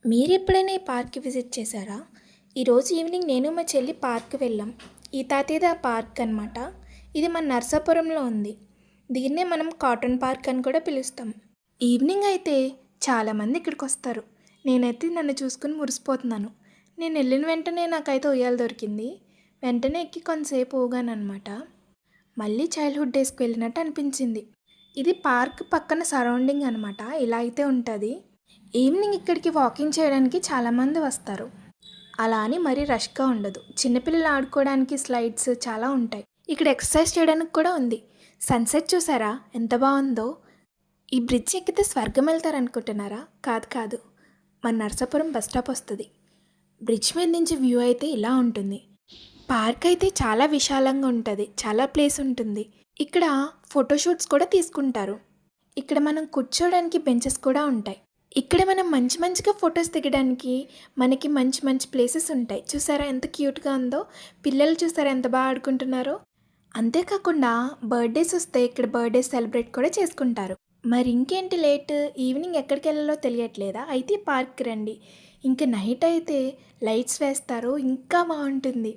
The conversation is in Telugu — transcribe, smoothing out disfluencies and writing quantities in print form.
మీరెప్పుడైనా ఈ పార్క్‌కి విజిట్ చేశారా? ఈరోజు ఈవినింగ్ నేను మా చెల్లి పార్క్‌కి వెళ్ళాం. ఈ తాతేదా పార్క్ అనమాట. ఇది మన నరసాపురంలో ఉంది. దీన్నే మనం కాటన్ పార్క్ అని కూడా పిలుస్తాం. ఈవినింగ్ అయితే చాలామంది ఇక్కడికొస్తారు. నేనైతే నన్ను చూసుకొని మురిసిపోతున్నాను. నేను వెళ్ళిన వెంటనే నాకైతే ఉయ్యాల దొరికింది. వెంటనే ఎక్కి కొంతసేపు ఊగాననమాట. మళ్ళీ చైల్డ్‌హుడ్ డేస్‌కి వెళ్ళినట్టు అనిపించింది. ఇది పార్క్ పక్కన సరౌండింగ్ అనమాట. ఇలా అయితే ఉంటుంది. ఈవినింగ్ ఇక్కడికి వాకింగ్ చేయడానికి చాలామంది వస్తారు. అలా అని మరీ రష్గా ఉండదు. చిన్నపిల్లలు ఆడుకోవడానికి స్లైడ్స్ చాలా ఉంటాయి. ఇక్కడ ఎక్సర్సైజ్ చేయడానికి కూడా ఉంది. సన్సెట్ చూసారా ఎంత బాగుందో. ఈ బ్రిడ్జ్ ఎక్కితే స్వర్గం వెళ్తారనుకుంటున్నారా? కాదు కాదు, మన నరసాపురం బస్ స్టాప్ వస్తుంది. బ్రిడ్జ్ మీద నుంచి వ్యూ అయితే ఇలా ఉంటుంది. పార్క్ అయితే చాలా విశాలంగా ఉంటుంది. చాలా ప్లేస్ ఉంటుంది. ఇక్కడ ఫోటోషూట్స్ కూడా తీసుకుంటారు. ఇక్కడ మనం కూర్చోడానికి బెంచెస్ కూడా ఉంటాయి. ఇక్కడ మనం మంచిగా ఫొటోస్ దిగడానికి మనకి మంచి మంచి ప్లేసెస్ ఉంటాయి. చూసారా ఎంత క్యూట్గా ఉందో. పిల్లలు చూసారా ఎంత బాగా ఆడుకుంటున్నారో. అంతేకాకుండా బర్త్డేస్ వస్తే ఇక్కడ బర్త్డే సెలబ్రేట్ కూడా చేసుకుంటారు. మరి ఇంకేంటి లేట్, ఈవినింగ్ ఎక్కడికి వెళ్ళాలో తెలియట్లేదా? అయితే పార్క్కి రండి. ఇంకా నైట్ అయితే లైట్స్ వేస్తారు, ఇంకా బాగుంటుంది.